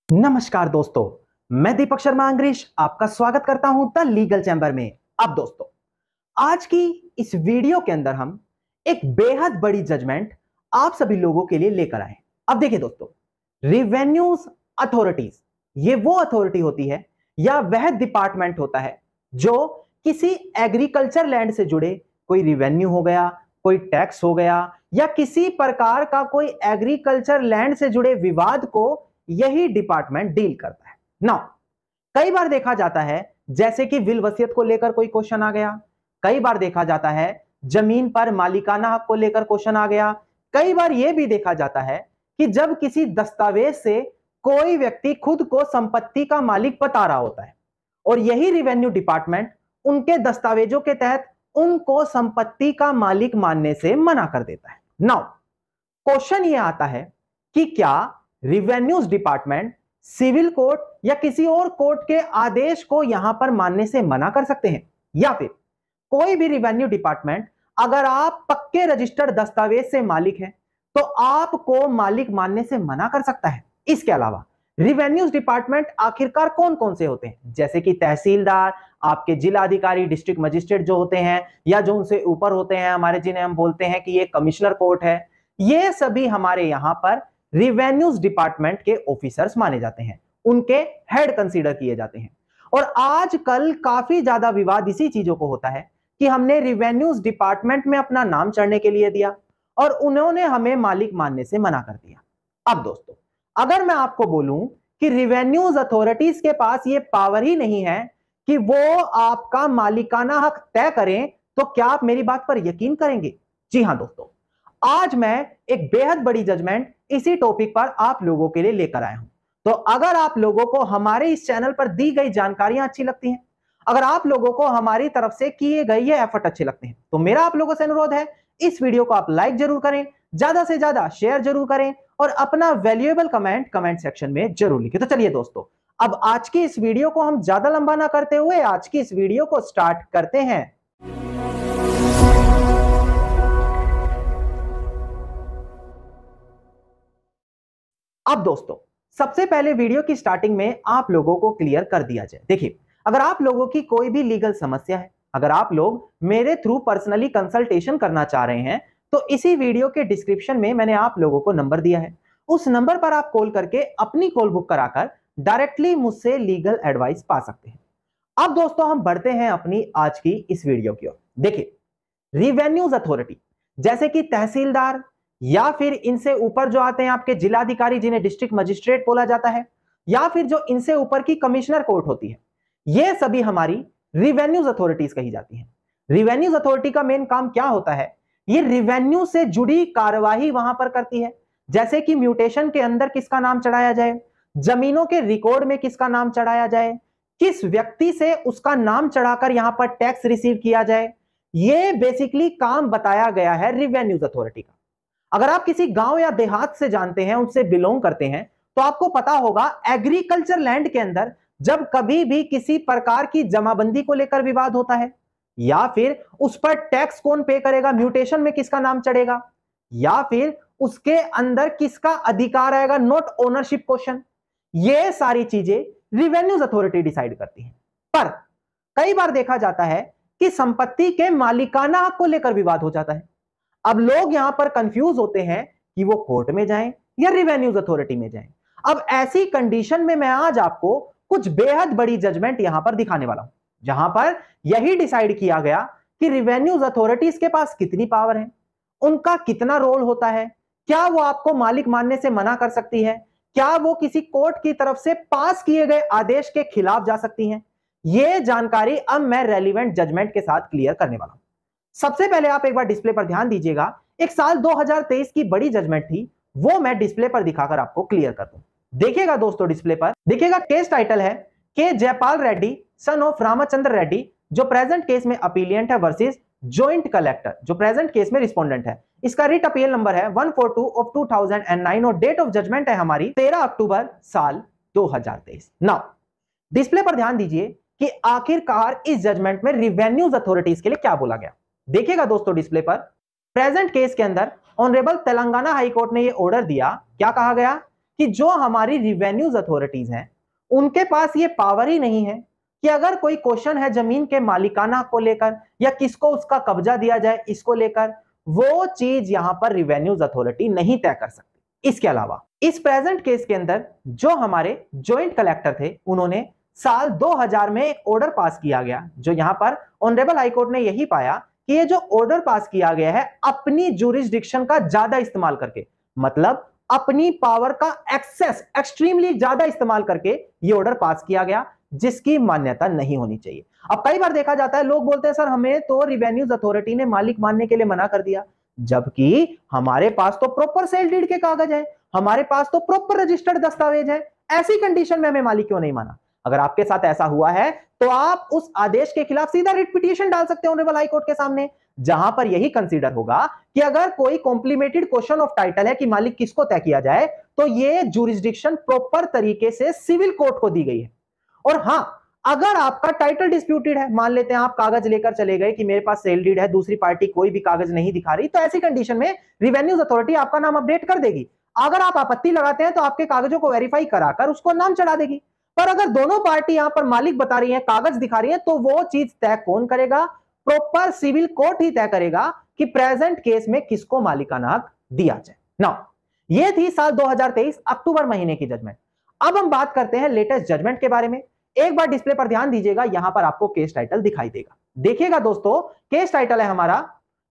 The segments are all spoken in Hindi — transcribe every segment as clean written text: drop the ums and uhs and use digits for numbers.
नमस्कार दोस्तों, मैं दीपक शर्मा अंग्रेज आपका स्वागत करता हूं द लीगल चैम्बर में। अब दोस्तों, आज की इस वीडियो के अंदर हम एक बेहद बड़ी जजमेंट आप सभी लोगों के लिए लेकर आए। अब देखिए दोस्तों, रिवेन्यूज अथॉरिटीज ये वो अथॉरिटी होती है या वह डिपार्टमेंट होता है जो किसी एग्रीकल्चर लैंड से जुड़े कोई रिवेन्यू हो गया, कोई टैक्स हो गया या किसी प्रकार का कोई एग्रीकल्चर लैंड से जुड़े विवाद को यही डिपार्टमेंट डील करता है। नाउ कई बार देखा जाता है जैसे कि विल वसीयत को लेकर कोई क्वेश्चन आ गया, कई बार देखा जाता है जमीन पर मालिकाना हक को लेकर क्वेश्चन आ गया, कई बार यह भी देखा जाता है कि जब किसी दस्तावेज से कोई व्यक्ति खुद को संपत्ति का मालिक बता रहा होता है और यही रिवेन्यू डिपार्टमेंट उनके दस्तावेजों के तहत उनको संपत्ति का मालिक मानने से मना कर देता है। नाउ क्वेश्चन यह आता है कि क्या रिवेन्यूज डिपार्टमेंट सिविल कोर्ट या किसी और कोर्ट के आदेश को यहां पर मानने से मना कर सकते हैं, या फिर कोई भी रिवेन्यू डिपार्टमेंट अगर आप पक्के रजिस्टर्ड दस्तावेज से मालिक हैं तो आपको मालिक मानने से मना कर सकता है। इसके अलावा रिवेन्यूज डिपार्टमेंट आखिरकार कौन कौन से होते हैं, जैसे कि तहसीलदार, आपके जिला अधिकारी, डिस्ट्रिक्ट मजिस्ट्रेट जो होते हैं या जो उनसे ऊपर होते हैं हमारे, जिन्हें हम बोलते हैं कि ये कमिश्नर कोर्ट है, ये सभी हमारे यहां पर रिवेन्यूज डिपार्टमेंट के ऑफिसर्स माने जाते हैं, उनके हेड कंसीडर किए जाते हैं। और आजकल काफी ज्यादा विवाद इसी चीजों को होता है कि हमने रिवेन्यूज डिपार्टमेंट में अपना नाम चढ़ने के लिए दिया और उन्होंने हमें मालिक मानने से मना कर दिया। अब दोस्तों, अगर मैं आपको बोलूं कि रिवेन्यूज अथॉरिटीज के पास ये पावर ही नहीं है कि वो आपका मालिकाना हक तय करें, तो क्या आप मेरी बात पर यकीन करेंगे? जी हां दोस्तों, आज मैं एक बेहद बड़ी जजमेंट इसी टॉपिक पर आप लोगों के लिए लेकर आया हूं। तो अगर आप लोगों को हमारे इस चैनल पर दी गई जानकारियां अच्छी लगती हैं, अगर आप लोगों को हमारी तरफ से किए गए ये एफर्ट अच्छे लगते हैं, तो मेरा आप लोगों से अनुरोध है इस वीडियो को आप लाइक जरूर करें, ज्यादा से ज्यादा शेयर जरूर करें और अपना वैल्यूएबल कमेंट सेक्शन में जरूर लिखें। तो चलिए दोस्तों, अब आज की इस वीडियो को हम ज्यादा लंबा ना करते हुए आज की इस वीडियो को स्टार्ट करते हैं। अब दोस्तों, सबसे पहले वीडियो की स्टार्टिंग में आप लोगों को क्लियर कर दिया जाए। देखिए, अगर आप लोगों की कोई भी लीगल समस्या है, अगर आप लोग मेरे थ्रू पर्सनली कंसल्टेशन करना चाह रहे हैं, तो इसी वीडियो के डिस्क्रिप्शन में मैंने आप लोगों को नंबर दिया है। उस नंबर पर आप कॉल करके अपनी कॉल बुक कराकर डायरेक्टली मुझसे लीगल एडवाइस पा सकते हैं। अब दोस्तों, हम बढ़ते हैं अपनी आज की इस वीडियो की ओर। देखिए, रिवेन्यूज अथॉरिटी जैसे कि तहसीलदार या फिर इनसे ऊपर जो आते हैं आपके जिलाधिकारी, जिन्हें डिस्ट्रिक्ट मजिस्ट्रेट बोला जाता है, या फिर जो इनसे ऊपर की कमिश्नर कोर्ट होती है, ये सभी हमारी रिवेन्यूज अथॉरिटीज कही जाती हैं। रिवेन्यूज अथॉरिटी का मेन काम क्या होता है? ये रिवेन्यू से जुड़ी कार्यवाही वहां पर करती है, जैसे कि म्यूटेशन के अंदर किसका नाम चढ़ाया जाए, जमीनों के रिकॉर्ड में किसका नाम चढ़ाया जाए, किस व्यक्ति से उसका नाम चढ़ाकर यहां पर टैक्स रिसीव किया जाए, ये बेसिकली काम बताया गया है रिवेन्यूज अथॉरिटी का। अगर आप किसी गांव या देहात से जानते हैं, उनसे बिलोंग करते हैं, तो आपको पता होगा एग्रीकल्चर लैंड के अंदर जब कभी भी किसी प्रकार की जमाबंदी को लेकर विवाद होता है या फिर उस पर टैक्स कौन पे करेगा, म्यूटेशन में किसका नाम चढ़ेगा, या फिर उसके अंदर किसका अधिकार आएगा, नॉट ओनरशिप क्वेश्चन, ये सारी चीजें रिवेन्यूज अथॉरिटी डिसाइड करती है। पर कई बार देखा जाता है कि संपत्ति के मालिकाना हक को लेकर विवाद हो जाता है। अब लोग यहां पर कंफ्यूज होते हैं कि वो कोर्ट में जाएं या रिवेन्यूज अथॉरिटी में जाएं। अब ऐसी कंडीशन में मैं आज आपको कुछ बेहद बड़ी जजमेंट यहां पर दिखाने वाला हूं, जहां पर यही डिसाइड किया गया कि रिवेन्यूज अथॉरिटीज के पास कितनी पावर है, उनका कितना रोल होता है, क्या वो आपको मालिक मानने से मना कर सकती है, क्या वो किसी कोर्ट की तरफ से पास किए गए आदेश के खिलाफ जा सकती हैं। यह जानकारी अब मैं रेलिवेंट जजमेंट के साथ क्लियर करने वाला हूं। सबसे पहले आप एक बार डिस्प्ले पर ध्यान दीजिएगा। एक साल 2023 की बड़ी जजमेंट थी, वो मैं डिस्प्ले पर दिखाकर आपको क्लियर कर दूं। देखिएगा दोस्तों, डिस्प्ले पर देखिएगा, केस टाइटल है के जयपाल रेड्डी सन ऑफ रामचंद्र रेड्डी, जो प्रेजेंट केस में अपीलियंट है, वर्सेस जॉइंट कलेक्टर, जो प्रेजेंट केस में रिस्पोंडेंट है। इसका रिट अपील नंबर है 142 ऑफ 2009 और डेट ऑफ जजमेंट है हमारी 13 अक्टूबर साल 2023। नाउ डिस्प्ले पर ध्यान दीजिए कि आखिरकार इस जजमेंट में रिवेन्यूज अथॉरिटीज के लिए क्या बोला गया। देखिएगा दोस्तों, डिस्प्ले पर प्रेजेंट केस के अंदर ऑनरेबल तेलंगाना हाई कोर्ट ने यह ऑर्डर दिया, क्या कहा गया कि जो हमारी रिवेन्यूज अथॉरिटीज हैं उनके पास ये पावर ही नहीं है कि अगर कोई क्वेश्चन है जमीन के मालिकाना को लेकर या किसको उसका कब्जा दिया जाए इसको लेकर, वो चीज यहां पर रिवेन्यूज अथॉरिटी नहीं तय कर सकती। इसके अलावा इस प्रेजेंट केस के अंदर जो हमारे जॉइंट कलेक्टर थे उन्होंने साल 2000 में एक ऑर्डर पास किया गया, जो यहां पर ऑनरेबल हाईकोर्ट ने यही पाया कि ये जो ऑर्डर पास किया गया है अपनी ज्यूरिसडिक्शन का ज्यादा इस्तेमाल करके, मतलब अपनी पावर का एक्सेस एक्सट्रीमली ज्यादा इस्तेमाल करके ये ऑर्डर पास किया गया, जिसकी मान्यता नहीं होनी चाहिए। अब कई बार देखा जाता है लोग बोलते हैं सर हमें तो रिवेन्यूज अथॉरिटी ने मालिक मानने के लिए मना कर दिया, जबकि हमारे पास तो प्रॉपर सेल डीड के कागज है, हमारे पास तो प्रॉपर रजिस्टर्ड दस्तावेज है, ऐसी कंडीशन में हमें मालिक क्यों नहीं माना? अगर आपके साथ ऐसा हुआ है तो आप उस आदेश के खिलाफ सीधा रिट पिटीशन डाल सकते हैं ऑनरेबल हाई कोर्ट के सामने, जहां पर यही कंसीडर होगा कि अगर कोई कॉम्प्लीमेंटेड क्वेश्चन ऑफ टाइटल है कि मालिक किसको तय किया जाए, तो ये ज्यूरिसडिक्शन प्रॉपर तरीके से सिविल कोर्ट को दी गई है। और हां, अगर आपका टाइटल डिस्प्यूटेड है, मान लेते हैं आप कागज लेकर चले गए कि मेरे पास सेल डीड है, दूसरी पार्टी कोई भी कागज नहीं दिखा रही, तो ऐसी कंडीशन में रिवेन्यूज अथॉरिटी आपका नाम अपडेट कर देगी। अगर आप आपत्ति लगाते हैं तो आपके कागजों को वेरीफाई कराकर उसको नाम चढ़ा देगी। पर अगर दोनों पार्टी यहां पर मालिक बता रही है, कागज दिखा रही है, तो वो चीज तय कौन करेगा? प्रॉपर सिविल कोर्ट ही तय करेगा कि प्रेजेंट केस में किसको मालिकाना हक दिया जाए। नाउ ये थी साल 2023 अक्टूबर महीने की जजमेंट। अब हम बात करते हैं लेटेस्ट जजमेंट के बारे में। एक बार डिस्प्ले पर ध्यान दीजिएगा, यहां पर आपको केस टाइटल दिखाई देगा। देखिएगा दोस्तों, केस टाइटल है हमारा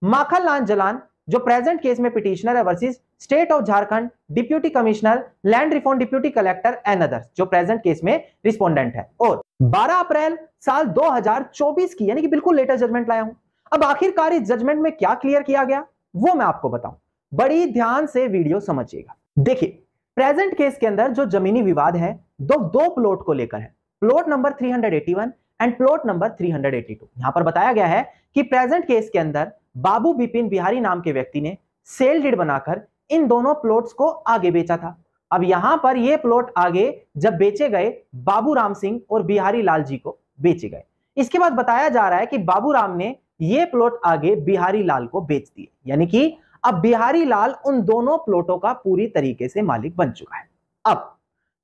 माखनलाल जलान, जो प्रेजेंट केस में पिटिशनर है, versus state of Jharkhand deputy commissioner land reform deputy collector and others, जो प्रेजेंट केस में रिस्पोंडेंट है। और 12 अप्रैल साल 2024 की, यानी कि बिल्कुल लेटेस्ट जजमेंट लाया हूं। अब आखिरकार इस जजमेंट में क्या क्लियर किया गया वो मैं आपको बताऊं, बड़ी ध्यान से वीडियो समझिएगा। देखिए, प्रेजेंट केस के अंदर जो जमीनी विवाद है दो प्लॉट को लेकर है, plot number 381 and plot number 382। यहां पर बताया गया है कि प्रेजेंट केस के अंदर बाबू बिपिन बिहारी नाम के व्यक्ति ने सेल डीड बनाकर इन दोनों प्लॉट्स को आगे बेचा था। अब यहां पर ये प्लॉट आगे जब बेचे गए, बाबू राम सिंह और बिहारी लाल जी को बेचे गए। इसके बाद बताया जा रहा है कि बाबू राम ने ये प्लॉट आगे बिहारी लाल को बेच दिए, यानी कि अब बिहारी लाल उन दोनों प्लॉटों का पूरी तरीके से मालिक बन चुका है। अब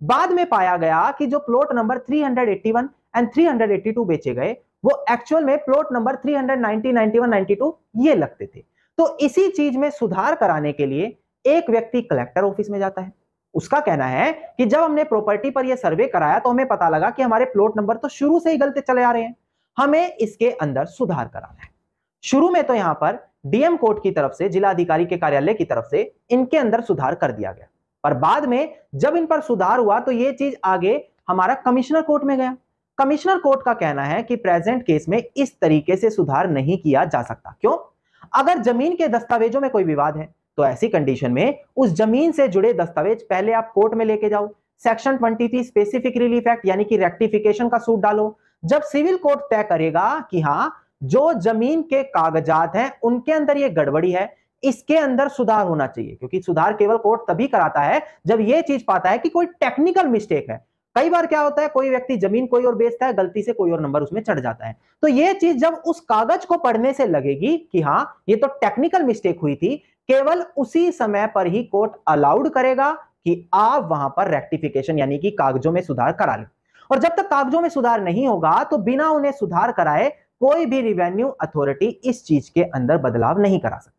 बाद में पाया गया कि जो प्लॉट नंबर 381 एंड 382 बेचे गए, वो एक्चुअल में प्लॉट नंबर 390, 91, 92 ये लगते थे। तो इसी चीज में सुधार कराने के लिए एक व्यक्ति कलेक्टर ऑफिस में जाता है। उसका कहना है कि जब हमने प्रॉपर्टी पर यह सर्वे कराया तो हमें पता लगा कि हमारे प्लॉट नंबर तो शुरू से ही गलत चले आ रहे हैं, हमें इसके अंदर सुधार कराना है। शुरू में तो यहां पर डीएम कोर्ट की तरफ से, जिला अधिकारी के कार्यालय की तरफ से इनके अंदर सुधार कर दिया गया, पर बाद में जब इन पर सुधार हुआ तो यह चीज आगे हमारा कमिश्नर कोर्ट में गया। कमिश्नर कोर्ट का कहना है कि प्रेजेंट केस में इस तरीके से सुधार नहीं किया जा सकता। क्यों? अगर जमीन के दस्तावेजों में कोई विवाद है तो ऐसी कंडीशन में उस जमीन से जुड़े दस्तावेज पहले आप कोर्ट में लेके जाओ, सेक्शन 23 स्पेसिफिक रिलीफ एक्ट यानी कि रेक्टिफिकेशन का सूट डालो। जब सिविल कोर्ट तय करेगा कि हां, जो जमीन के कागजात हैं उनके अंदर ये गड़बड़ी है, इसके अंदर सुधार होना चाहिए, क्योंकि सुधार केवल कोर्ट तभी कराता है जब यह चीज पाता है कि कोई टेक्निकल मिस्टेक है। कई बार क्या होता है, कोई व्यक्ति जमीन कोई और बेचता है, गलती से कोई और नंबर उसमें चढ़ जाता है, तो यह चीज जब उस कागज को पढ़ने से लगेगी कि हां ये तो टेक्निकल मिस्टेक हुई थी, केवल उसी समय पर ही कोर्ट अलाउड करेगा कि आप वहां पर रेक्टिफिकेशन यानी कि कागजों में सुधार करा लें। और जब तक कागजों में सुधार नहीं होगा तो बिना उन्हें सुधार कराए कोई भी रिवेन्यू अथॉरिटी इस चीज के अंदर बदलाव नहीं करा सकती।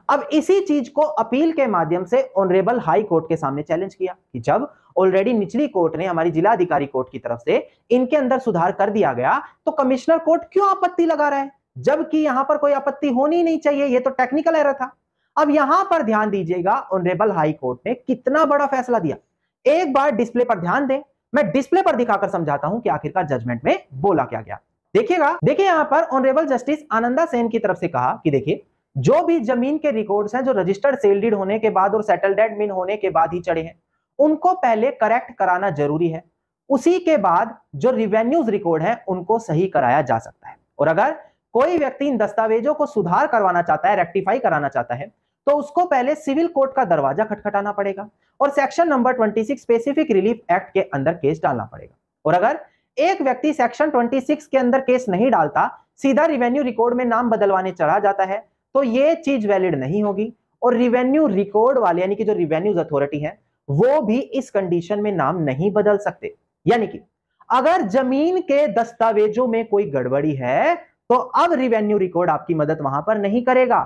अब इसी चीज को अपील के माध्यम से ऑनरेबल हाई कोर्ट के सामने चैलेंज किया कि जब ऑलरेडी निचली कोर्ट ने, हमारी जिला अधिकारी कोर्ट की तरफ से इनके अंदर सुधार कर दिया गया, तो कमिश्नर कोर्ट क्यों आपत्ति लगा रहा है, जबकि यहां पर कोई आपत्ति होनी नहीं चाहिए, यह तो टेक्निकल एरर था। अब यहां पर ध्यान दीजिएगा, ऑनरेबल हाई कोर्ट ने कितना बड़ा फैसला दिया। एक बार डिस्प्ले पर ध्यान दें, मैं डिस्प्ले पर दिखाकर समझाता हूं कि आखिरकार जजमेंट में बोला क्या गया। देखिएगा, देखिए यहां पर ऑनरेबल जस्टिस आनंदा सेन की तरफ से कहा कि देखिए, जो भी जमीन के रिकॉर्ड्स हैं जो रजिस्टर्ड सेल डीड होने के बाद और सेटल्ड एडमिन होने के बाद ही चढ़े हैं, उनको पहले करेक्ट कराना जरूरी है। उसी के बाद जो रिवेन्यूज रिकॉर्ड है उनको सही कराया जा सकता है। और अगर कोई व्यक्ति इन दस्तावेजों को सुधार करवाना चाहता है, रेक्टिफाई कराना चाहता है, तो उसको पहले सिविल कोर्ट का दरवाजा खटखटाना पड़ेगा और section number 26 specific relief act के अंदर केस डालना पड़ेगा। और अगर एक व्यक्ति सेक्शन 26 के अंदर केस नहीं डालता, सीधा रिवेन्यू रिकॉर्ड में नाम बदलवाने चढ़ा जाता है, तो यह चीज वैलिड नहीं होगी और रिवेन्यू रिकॉर्ड वाले यानी कि जो रिवेन्यूज अथॉरिटी है वो भी इस कंडीशन में नाम नहीं बदल सकते। यानी कि अगर जमीन के दस्तावेजों में कोई गड़बड़ी है तो अब रिवेन्यू रिकॉर्ड आपकी मदद वहां पर नहीं करेगा,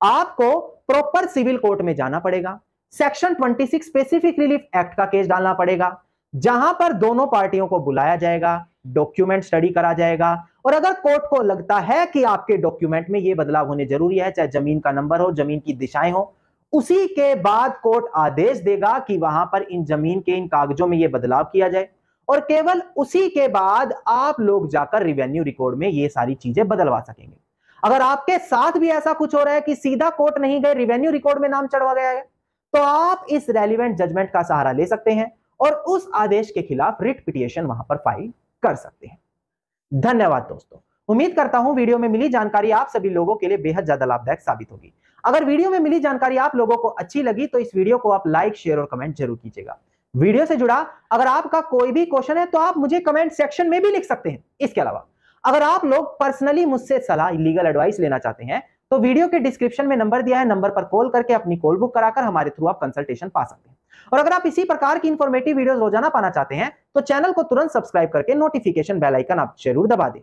आपको प्रॉपर सिविल कोर्ट में जाना पड़ेगा, सेक्शन 26 स्पेसिफिक रिलीफ एक्ट का केस डालना पड़ेगा, जहां पर दोनों पार्टियों को बुलाया जाएगा, डॉक्यूमेंट स्टडी करा जाएगा, और अगर कोर्ट को लगता है कि आपके डॉक्यूमेंट में यह बदलाव होने जरूरी है, चाहे जमीन का नंबर हो, जमीन की दिशाएं हो, उसी के बाद कोर्ट आदेश देगा कि वहां पर इन जमीन के इन कागजों में यह बदलाव किया जाए, और केवल उसी के बाद आप लोग जाकर रिवेन्यू रिकॉर्ड में ये सारी चीजें बदलवा सकेंगे। अगर आपके साथ भी ऐसा कुछ हो रहा है कि सीधा कोर्ट नहीं गए, रिवेन्यू रिकॉर्ड में नाम चढ़वा गया है, तो आप इस रेलिवेंट जजमेंट का सहारा ले सकते हैं और उस आदेश के खिलाफ रिट पिटिशन वहां पर फाइल कर सकते हैं। धन्यवाद दोस्तों, उम्मीद करता हूं वीडियो में मिली जानकारी आप सभी लोगों के लिए बेहद ज्यादा लाभदायक साबित होगी। अगर वीडियो में मिली जानकारी आप लोगों को अच्छी लगी तो इस वीडियो को आप लाइक, शेयर और कमेंट जरूर कीजिएगा। वीडियो से जुड़ा अगर आपका कोई भी क्वेश्चन है तो आप मुझे कमेंट सेक्शन में भी लिख सकते हैं। इसके अलावा अगर आप लोग पर्सनली मुझसे सलाह, लीगल एडवाइस लेना चाहते हैं तो वीडियो के डिस्क्रिप्शन में नंबर दिया है, नंबर पर कॉल करके अपनी कॉल बुक कराकर हमारे थ्रू आप कंसल्टेशन पा सकते हैं। और अगर आप इसी प्रकार की इंफॉर्मेटिव वीडियोस रोजाना पाना चाहते हैं तो चैनल को तुरंत सब्सक्राइब करके नोटिफिकेशन बेल आइकन आप जरूर दबा दें।